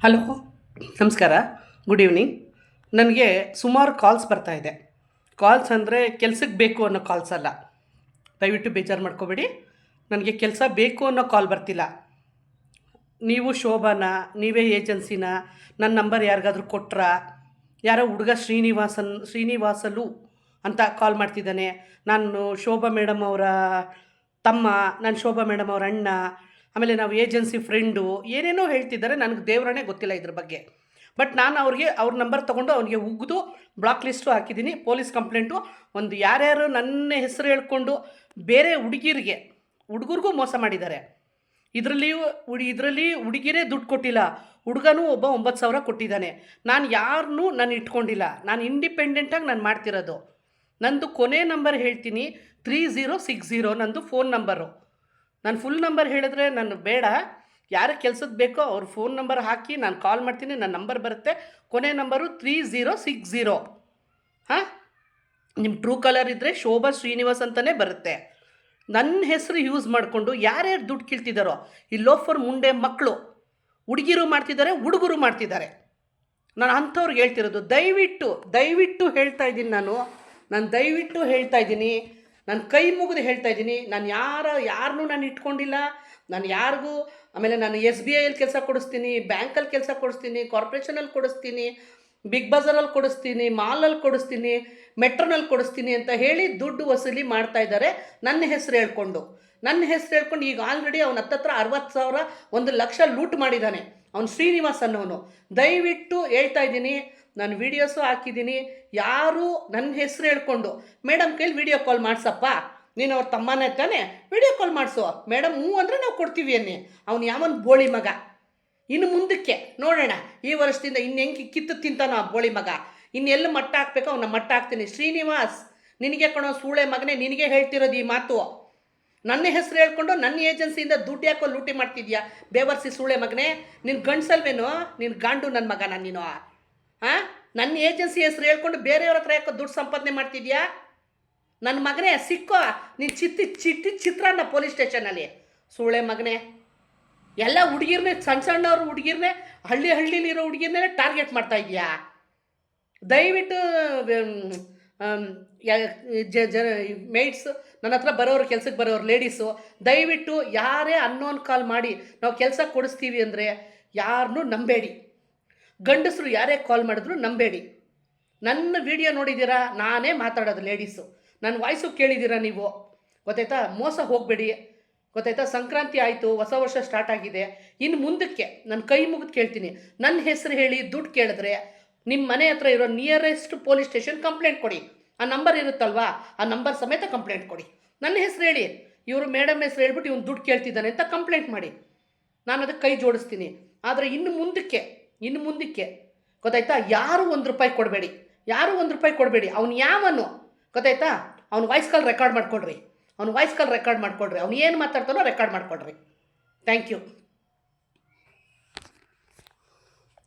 Hello, ನಮಸ್ಕಾರ. Good evening. ನನಗೆ ಸುಮಾರು ಕಾಲ್ಸ್ ಬರ್ತಾಯಿದೆ. ಕಾಲ್ಸ್ ಅಂದರೆ ಕೆಲ್ಸಕ್ಕೆ ಬೇಕು ಅನ್ನೋ ಕಾಲ್ಸ್ ಅಲ್ಲ. ದಯವಿಟ್ಟು ಬೇಜಾರು ಮಾಡ್ಕೋಬೇಡಿ. ನನಗೆ ಕೆಲಸ ಬೇಕು ಅನ್ನೋ ಕಾಲ್ ಬರ್ತಿಲ್ಲ. ನೀವು ಶೋಭಾನ, ನೀವೇ ಏಜೆನ್ಸಿನ, ನನ್ನ ನಂಬರ್ ಯಾರಿಗಾದ್ರೂ ಕೊಟ್ರಾ? ಯಾರೋ ಹುಡುಗ ಶ್ರೀನಿವಾಸಲು ಅಂತ ಕಾಲ್ ಮಾಡ್ತಿದ್ದಾನೆ. ನಾನು ಶೋಭಾ ಮೇಡಮ್ ಅವರ ತಮ್ಮ, ನಾನು ಶೋಭಾ ಮೇಡಮ್ ಅವರ ಅಣ್ಣ, ಆಮೇಲೆ ನಾವು ಏಜೆನ್ಸಿ ಫ್ರೆಂಡು, ಏನೇನೋ ಹೇಳ್ತಿದ್ದಾರೆ. ನನಗೆ ದೇವರೇ ಗೊತ್ತಿಲ್ಲ ಇದ್ರ ಬಗ್ಗೆ. ಬಟ್ ನಾನು ಅವ್ರ ನಂಬರ್ ತೊಗೊಂಡು ಅವನಿಗೆ ಉಗಿದು ಬ್ಲಾಕ್ ಲಿಸ್ಟು ಹಾಕಿದ್ದೀನಿ. Police complaint. ಒಂದು ಯಾರ್ಯಾರು ನನ್ನ ಹೆಸರು ಹೇಳ್ಕೊಂಡು ಬೇರೆ ಹುಡುಗರಿಗೂ ಮೋಸ ಮಾಡಿದ್ದಾರೆ. ಇದರಲ್ಲಿ ಹುಡುಗಿರೇ ದುಡ್ಡು ಕೊಟ್ಟಿಲ್ಲ, ಹುಡುಗನೂ ಒಬ್ಬ 9,000 ಕೊಟ್ಟಿದ್ದಾನೆ. ನಾನು ಯಾರನ್ನೂ ಇಟ್ಕೊಂಡಿಲ್ಲ. ನಾನು ಇಂಡಿಪೆಂಡೆಂಟಾಗಿ ನಾನು ಮಾಡ್ತಿರೋದು. ನಂದು ಕೊನೆ ನಂಬರ್ ಹೇಳ್ತೀನಿ, 3060 ನಂದು ಫೋನ್ ನಂಬರು. ನಾನು ಫುಲ್ ನಂಬರ್ ಹೇಳಿದ್ರೆ ನಾನು ಬೇಡ. ಯಾರು ಕೆಲಸದ ಬೇಕೋ ಅವ್ರ ಫೋನ್ ನಂಬರ್ ಹಾಕಿ ನಾನು ಕಾಲ್ ಮಾಡ್ತೀನಿ. ನನ್ನ ನಂಬರ್ ಬರುತ್ತೆ. ಕೊನೆ ನಂಬರು 3060. ಹಾಂ, ನಿಮ್ಮ ಟ್ರೂ ಕಲರ್ ಇದ್ದರೆ ಶೋಭಾ ಶ್ರೀನಿವಾಸ್ ಅಂತಲೇ ಬರುತ್ತೆ. ನನ್ನ ಹೆಸರು ಯೂಸ್ ಮಾಡಿಕೊಂಡು ಯಾರ್ಯಾರು ದುಡ್ಡು ಕೀಳ್ತಿದ್ದಾರೋ, ಈ ಲೋಫರ್ ಮುಂಡೆ ಮಕ್ಕಳು, ಹುಡುಗಿರು ಮಾಡ್ತಿದ್ದಾರೆ, ಹುಡುಗರು ಮಾಡ್ತಿದ್ದಾರೆ. ನಾನು ಅಂಥವ್ರಿಗೆ ಹೇಳ್ತಿರೋದು, ದಯವಿಟ್ಟು ಹೇಳ್ತಾ ಇದ್ದೀನಿ. ನಾನು ದಯವಿಟ್ಟು ಹೇಳ್ತಾ ಇದ್ದೀನಿ. ನಾನು ಕೈ ಮುಗಿದು ಹೇಳ್ತಾ ಇದ್ದೀನಿ. ನಾನು ಯಾರನ್ನೂ ನಾನು ಇಟ್ಕೊಂಡಿಲ್ಲ. ನಾನು ಯಾರಿಗೂ, ಆಮೇಲೆ ನಾನು SBIಯಲ್ಲಿ ಕೆಲಸ ಕೊಡಿಸ್ತೀನಿ, ಬ್ಯಾಂಕಲ್ಲಿ ಕೆಲಸ ಕೊಡಿಸ್ತೀನಿ, ಕಾರ್ಪೊರೇಷನಲ್ಲಿ ಕೊಡಿಸ್ತೀನಿ, ಬಿಗ್ ಬಜಾರಲ್ಲಿ ಕೊಡಿಸ್ತೀನಿ, ಮಾಲಲ್ಲಿ ಕೊಡಿಸ್ತೀನಿ, ಮೆಟ್ರೋನಲ್ಲಿ ಕೊಡಿಸ್ತೀನಿ ಅಂತ ಹೇಳಿ ದುಡ್ಡು ವಸೂಲಿ ಮಾಡ್ತಾ ಇದ್ದಾರೆ. ನನ್ನ ಹೆಸರು ಹೇಳ್ಕೊಂಡು ಈಗ ಆಲ್ರೆಡಿ ಅವನ ಹತ್ತತ್ರ 60,000, 1,00,000 ಲೂಟ್ ಮಾಡಿದ್ದಾನೆ. ಅವನು ಶ್ರೀನಿವಾಸ್ ಅನ್ನೋನು. ದಯವಿಟ್ಟು ಹೇಳ್ತಾ ಇದ್ದೀನಿ, ನಾನು ವೀಡಿಯೋಸು ಹಾಕಿದ್ದೀನಿ. ಯಾರು ನನ್ನ ಹೆಸರು ಹೇಳ್ಕೊಂಡು ಮೇಡಮ್ ಕೈಲಿ ವೀಡಿಯೋ ಕಾಲ್ ಮಾಡಿಸಪ್ಪ, ನೀನು ಅವ್ರ ತಮ್ಮನೇ ತಾನೆ, ವೀಡಿಯೋ ಕಾಲ್ ಮಾಡಿಸು ಮೇಡಮ್, ಹ್ಞೂ ಅಂದರೆ ನಾವು ಕೊಡ್ತೀವಿ ಅನ್ನಿ. ಅವನು ಯಾವನ್ ಬೋಳಿ ಮಗ. ಇನ್ನು ಮುಂದಕ್ಕೆ ನೋಡೋಣ, ಈ ವರ್ಷದಿಂದ ಇನ್ನು ಹೆಂಗೆ ಕಿತ್ತು ತಿಂತಾನೋ ಆ ಬೋಳಿ ಮಗ. ಇನ್ನೆಲ್ಲಿ ಮಟ್ಟ ಹಾಕ್ಬೇಕೋ ಅವನ್ನ ಮಟ್ಟ ಹಾಕ್ತೀನಿ. ಶ್ರೀನಿವಾಸ್, ನಿನಗೆ ಕಣೋ ಸೂಳೆ ಮಗನೇ, ನಿನಗೆ ಹೇಳ್ತಿರೋದು ಈ ಮಾತು. ನನ್ನ ಹೆಸರು ಹೇಳ್ಕೊಂಡು ನನ್ನ ಏಜೆನ್ಸಿಯಿಂದ ದುಡ್ಡು ಯಾಕೋ ಲೂಟಿ ಮಾಡ್ತಿದ್ಯಾ ಬೇವರ್ಸಿ ಸೂಳೆ ಮಗನೇ? ನಿನ್ನ ಗಂಡ್ಸಲ್ವೇನೋ, ನಿನ್ನ ಗಾಂಡು ನನ್ನ ಮಗನ ನೀನು. ಹಾಂ, ನನ್ನ ಏಜೆನ್ಸಿ ಹೆಸರು ಹೇಳ್ಕೊಂಡು ಬೇರೆಯವ್ರ ಹತ್ರ ಯಾಕೋ ದುಡ್ಡು ಸಂಪಾದನೆ ಮಾಡ್ತಿದ್ಯಾ? ನನ್ನ ಮಗನೇ ಸಿಕ್ಕೋ, ನೀನು ಚಿತ್ರಾನ್ನ ಪೊಲೀಸ್ ಸ್ಟೇಷನಲ್ಲಿ. ಸೂಳೆ ಮಗನೇ, ಎಲ್ಲ ಹುಡುಗಿರ್ನೇ, ಸಣ್ಣವ್ರ ಹುಡುಗಿರ್ನೇ, ಹಳ್ಳಿಲಿರೋ ಹುಡುಗಿರ್ನೇ ಟಾರ್ಗೆಟ್ ಮಾಡ್ತಾ ಇದೆಯಾ? ದಯವಿಟ್ಟು ಮೇಡ್ಸ್, ನನ್ನ ಹತ್ರ ಬರೋರು, ಕೆಲ್ಸಕ್ಕೆ ಬರೋರು ಲೇಡೀಸು, ದಯವಿಟ್ಟು ಯಾರೇ ಅನ್ನೋನ್ ಕಾಲ್ ಮಾಡಿ ನಾವು ಕೆಲಸ ಕೊಡಿಸ್ತೀವಿ ಅಂದರೆ ಯಾರನ್ನೂ ನಂಬೇಡಿ. ಗಂಡಸರು ಯಾರೇ ಕಾಲ್ ಮಾಡಿದ್ರು ನಂಬೇಡಿ. ನನ್ನ ವಿಡಿಯೋ ನೋಡಿದ್ದೀರಾ, ನಾನೇ ಮಾತಾಡೋದು ಲೇಡೀಸು. ನನ್ನ ವಾಯ್ಸು ಕೇಳಿದ್ದೀರಾ ನೀವು, ಗೊತ್ತಾಯ್ತಾ? ಮೋಸ ಹೋಗಬೇಡಿ, ಗೊತ್ತಾಯ್ತಾ? ಸಂಕ್ರಾಂತಿ ಆಯಿತು, ಹೊಸ ವರ್ಷ ಸ್ಟಾರ್ಟ್ ಆಗಿದೆ. ಇನ್ನು ಮುಂದಕ್ಕೆ ನಾನು ಕೈ ಮುಗಿದು ಕೇಳ್ತೀನಿ, ನನ್ನ ಹೆಸರು ಹೇಳಿ ದುಡ್ಡು ಕೇಳಿದ್ರೆ ನಿಮ್ಮ ಮನೆ ಹತ್ರ ಇರೋ ನಿಯರೆಸ್ಟ್ ಪೊಲೀಸ್ ಸ್ಟೇಷನ್ ಕಂಪ್ಲೇಂಟ್ ಕೊಡಿ. ಆ ನಂಬರ್ ಇರುತ್ತಲ್ವಾ, ಆ ನಂಬರ್ ಸಮೇತ ಕಂಪ್ಲೇಂಟ್ ಕೊಡಿ. ನನ್ನ ಹೆಸರು ಹೇಳಿ, ಇವರು ಮೇಡಮ್ ಹೆಸರು ಹೇಳ್ಬಿಟ್ಟು ಇವ್ನು ದುಡ್ಡು ಕೇಳ್ತಿದ್ದಾನೆ ಅಂತ ಕಂಪ್ಲೇಂಟ್ ಮಾಡಿ. ನಾನು ಅದಕ್ಕೆ ಕೈ ಜೋಡಿಸ್ತೀನಿ. ಆದರೆ ಇನ್ನು ಮುಂದಕ್ಕೆ ಗೊತ್ತಾಯ್ತಾ, ಯಾರು ₹1 ಕೊಡಬೇಡಿ. ಅವ್ನು ಯಾವನು ಗೊತ್ತಾಯ್ತಾ? ಅವ್ನು ವಾಯ್ಸ್ ಕಾಲ್ ರೆಕಾರ್ಡ್ ಮಾಡ್ಕೊಳ್ರಿ. ಅವ್ನು ಏನು ಮಾತಾಡ್ತಾನೋ ರೆಕಾರ್ಡ್ ಮಾಡ್ಕೊಳ್ರಿ. Thank you.